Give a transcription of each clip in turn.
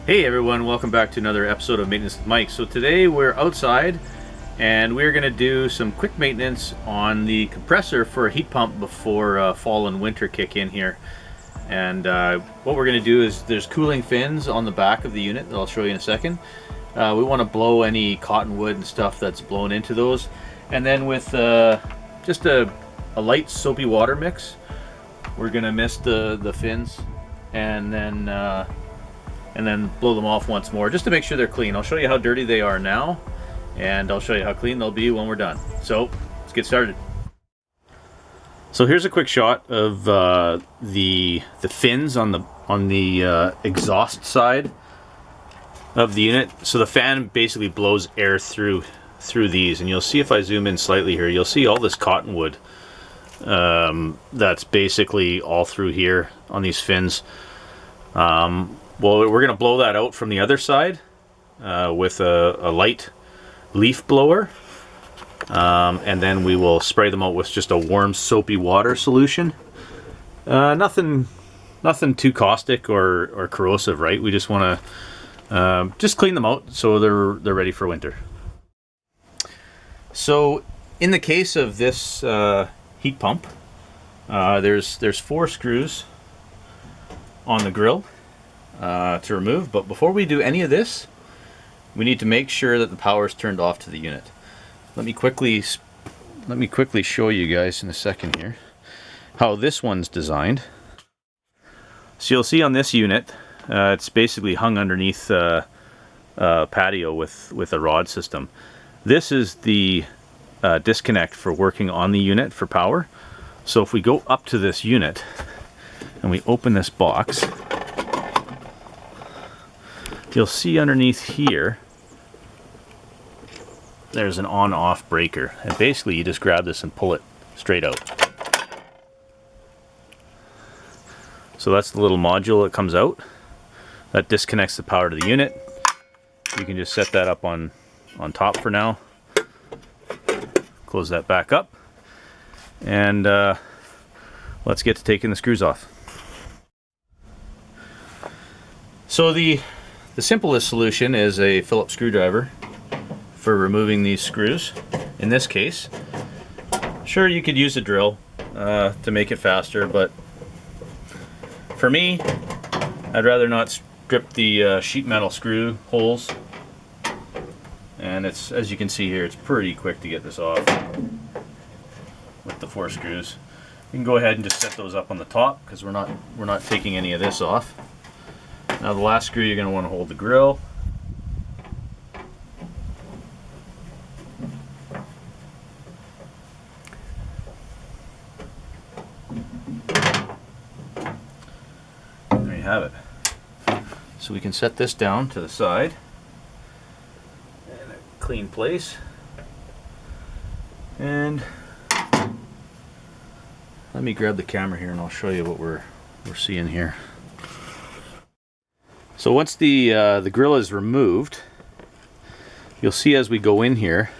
Hey everyone, welcome back to another episode of Maintenance with Mike. So today we're outside and we're going to do some quick maintenance on the compressor for a heat pump before fall and winter kick in here. And what we're going to do is there's cooling fins on the back of the unit that I'll show you in a second. We want to blow any cottonwood and stuff that's blown into those. And then with just a light soapy water mix, we're going to mist the fins and then blow them off once more just to make sure they're clean. I'll show you how dirty they are now, and I'll show you how clean they'll be when we're done. So let's get started. So here's a quick shot of the fins on the exhaust side of the unit. So the fan basically blows air through these, and you'll see if I zoom in slightly here, you'll see all this cottonwood that's basically all through here on these fins. Well, we're going to blow that out from the other side with a light leaf blower, and then we will spray them out with just a warm soapy water solution. Nothing too caustic or corrosive, right? We just want to just clean them out so they're ready for winter. So in the case of this heat pump, there's 4 screws on the grill to remove, but before we do any of this, we need to make sure that the power is turned off to the unit. Let me quickly show you guys in a second here how this one's designed. So you'll see on this unit, it's basically hung underneath a patio with a rod system. This is the disconnect for working on the unit for power. So if we go up to this unit and we open this box, you'll see underneath here there's an on-off breaker, and basically you just grab this and pull it straight out. So that's the little module that comes out that disconnects the power to the unit. You can just set that up on top for now, close that back up, and let's get to taking the screws off. So the simplest solution is a Phillips screwdriver for removing these screws. In this case, sure, you could use a drill to make it faster, but for me, I'd rather not strip the sheet metal screw holes. And it's, as you can see here, it's pretty quick to get this off with the 4 screws. You can go ahead and just set those up on the top because we're not taking any of this off. Now the last screw, you're going to want to hold the grill. There you have it. So we can set this down to the side in a clean place. And let me grab the camera here and I'll show you what we're seeing here. So once the grill is removed, you'll see as we go in here,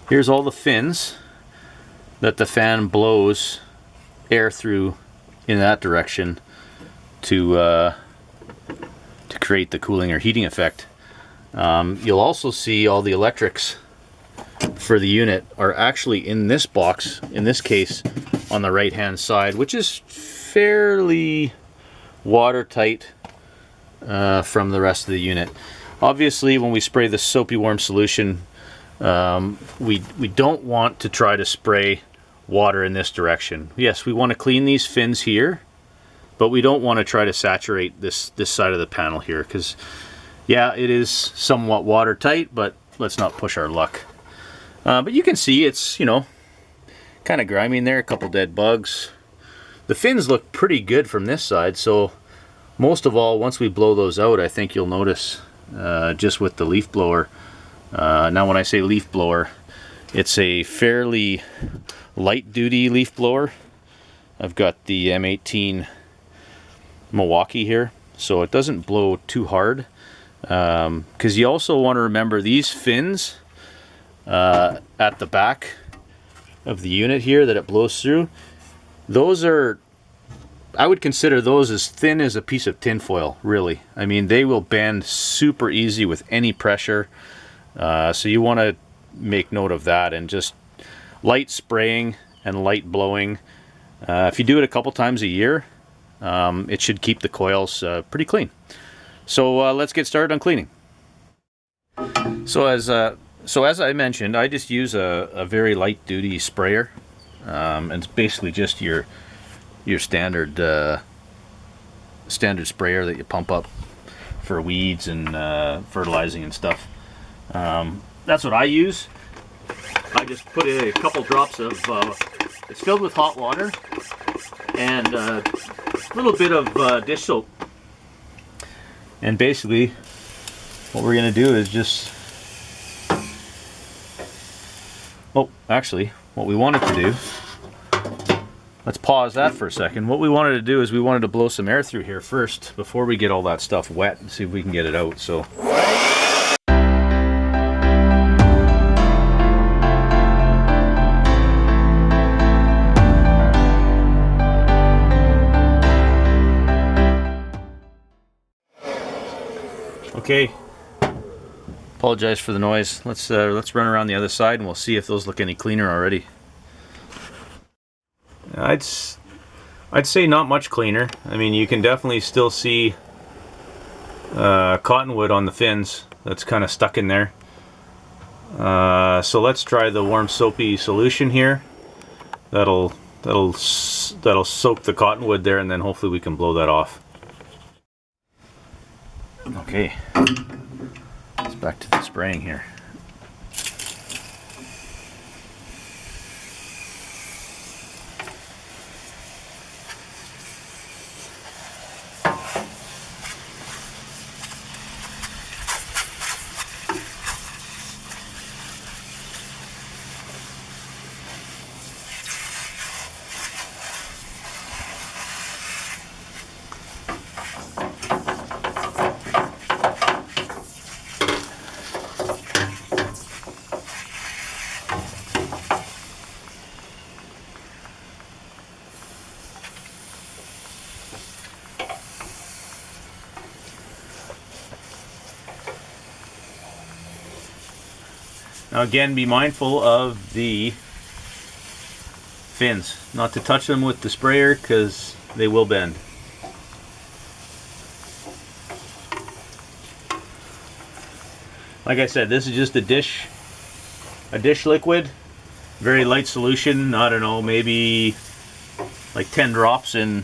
here's all the fins that the fan blows air through in that direction to create the cooling or heating effect. You'll also see all the electrics for the unit are actually in this box, in this case on the right hand side, which is fairly watertight from the rest of the unit. Obviously, when we spray the soapy warm solution, we don't want to try to spray water in this direction. Yes, we want to clean these fins here, but we don't want to try to saturate this side of the panel here, because yeah, it is somewhat watertight, but let's not push our luck. But you can see it's, you know, kind of grimy in there, a couple dead bugs. The fins look pretty good from this side, so most of all, once we blow those out, I think you'll notice just with the leaf blower. Now when I say leaf blower, it's a fairly light duty leaf blower. I've got the M18 Milwaukee here, so it doesn't blow too hard. Because you also want to remember these fins at the back of the unit here that it blows through, those are I would consider those as thin as a piece of tin foil, really. I mean, they will bend super easy with any pressure. So you want to make note of that, and just light spraying and light blowing. If you do it a couple times a year, it should keep the coils pretty clean. So let's get started on cleaning. So as I mentioned, I just use a very light duty sprayer, and it's basically just your standard sprayer that you pump up for weeds and fertilizing and stuff. That's what I use. I just put a couple drops of, it's filled with hot water and a little bit of dish soap. And basically what we're going to do is just, oh, actually, what we wanted to do, let's pause that for a second. What we wanted to do is we wanted to blow some air through here first before we get all that stuff wet and see if we can get it out. So okay, apologize for the noise. Let's run around the other side and we'll see if those look any cleaner already. I'd say not much cleaner. I mean, you can definitely still see cottonwood on the fins that's kind of stuck in there. So let's try the warm soapy solution here. That'll soak the cottonwood there, and then hopefully we can blow that off. Okay, let's back to the spraying here. Now again, be mindful of the fins, not to touch them with the sprayer because they will bend. Like I said, this is just a dish liquid, very light solution. I don't know, maybe like 10 drops in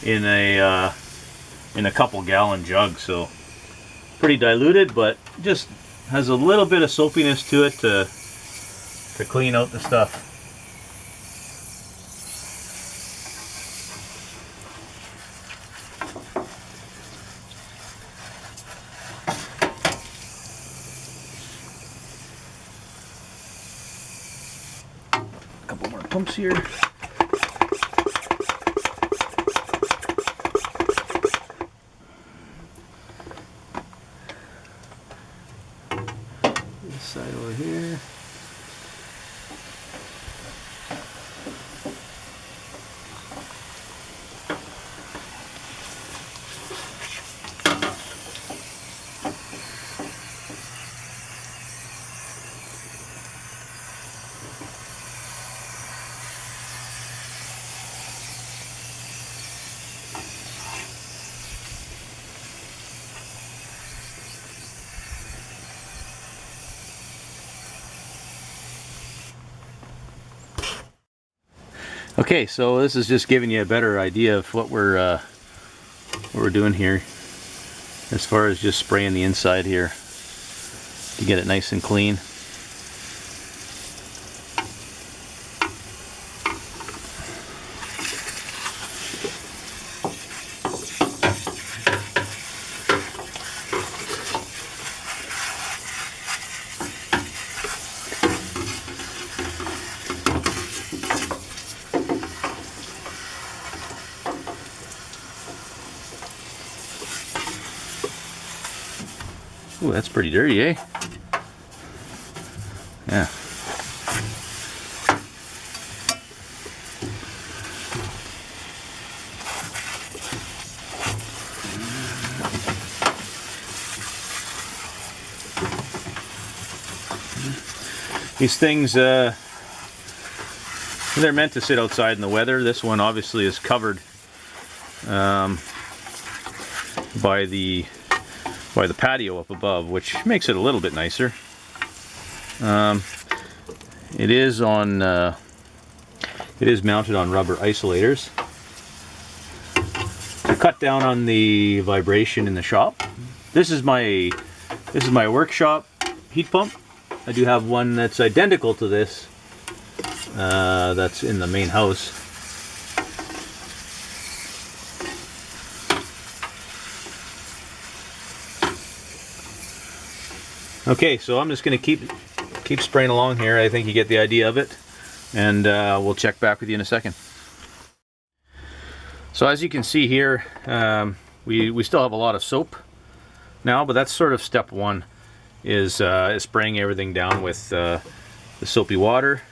a couple gallon jug, so pretty diluted, but just has a little bit of soapiness to it to clean out the stuff. A couple more pumps here. Side over here. Okay, so this is just giving you a better idea of what we're doing here as far as just spraying the inside here to get it nice and clean. Ooh, that's pretty dirty, eh? Yeah. These things, they're meant to sit outside in the weather. This one obviously is covered by the patio up above, which makes it a little bit nicer. It is mounted on rubber isolators to cut down on the vibration in the shop. This is my workshop heat pump. I do have one that's identical to this. That's in the main house. Okay, so I'm just going to keep spraying along here. I think you get the idea of it, and we'll check back with you in a second. So as you can see here, we still have a lot of soap now, but that's sort of step one, is spraying everything down with the soapy water.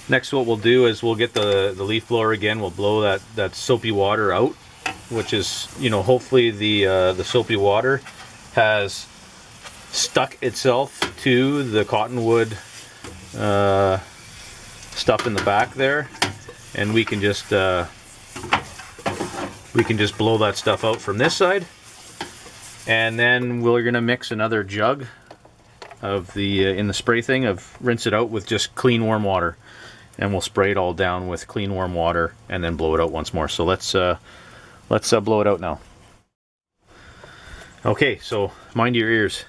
Next, what we'll do is we'll get the leaf blower again. We'll blow that soapy water out, which is, hopefully the soapy water has stuck itself to the cottonwood stuff in the back there, and we can just blow that stuff out from this side. And then we're gonna mix another jug of in the spray thing, rinse it out with just clean warm water, and we'll spray it all down with clean warm water and then blow it out once more. So let's blow it out now. Okay, so mind your ears.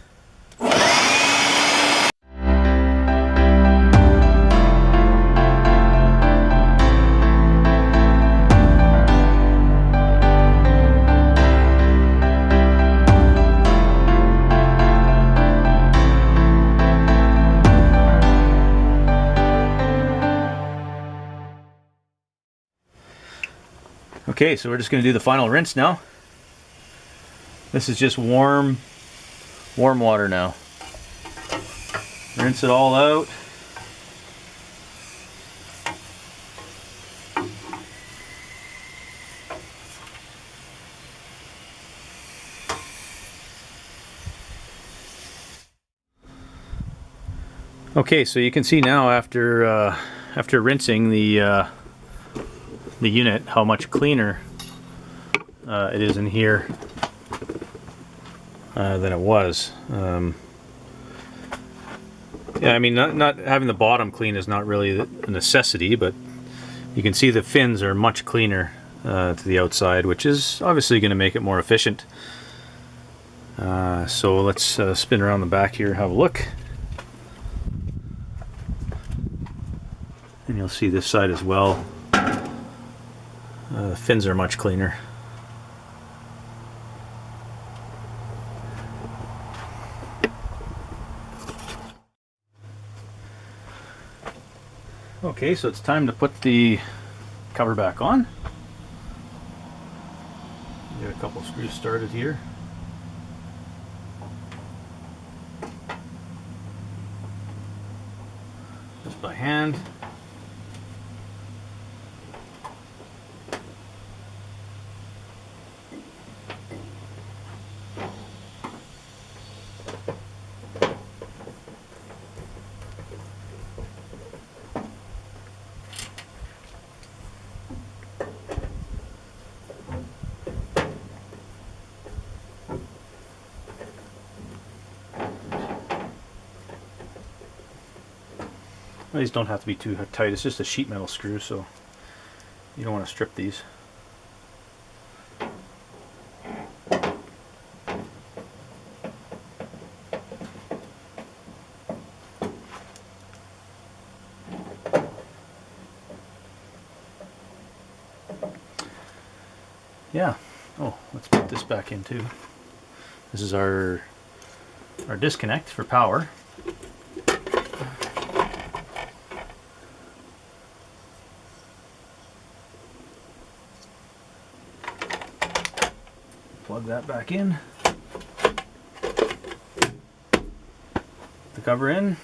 Okay, so we're just going to do the final rinse now. This is just warm water now. Rinse it all out. Okay, so you can see now after rinsing the unit how much cleaner it is in here than it was. Yeah, I mean, not having the bottom clean is not really a necessity, but you can see the fins are much cleaner to the outside, which is obviously going to make it more efficient. So let's spin around the back here and have a look. And you'll see this side as well. The fins are much cleaner. Okay, so it's time to put the cover back on. Get a couple screws started here. Just by hand. These don't have to be too tight, it's just a sheet metal screw, so you don't want to strip these. Yeah, oh, let's put this back in too. This is our disconnect for power. Plug that back in. The cover in.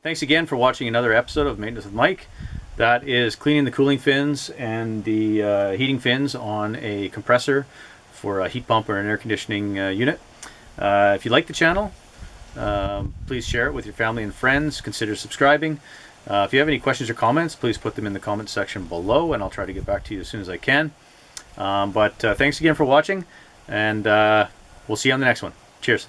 Thanks again for watching another episode of Maintenance with Mike. That is cleaning the cooling fins and the heating fins on a compressor for a heat pump or an air conditioning unit. If you like the channel, please share it with your family and friends. Consider subscribing. If you have any questions or comments, please put them in the comment section below, and I'll try to get back to you as soon as I can. But thanks again for watching, and we'll see you on the next one. Cheers.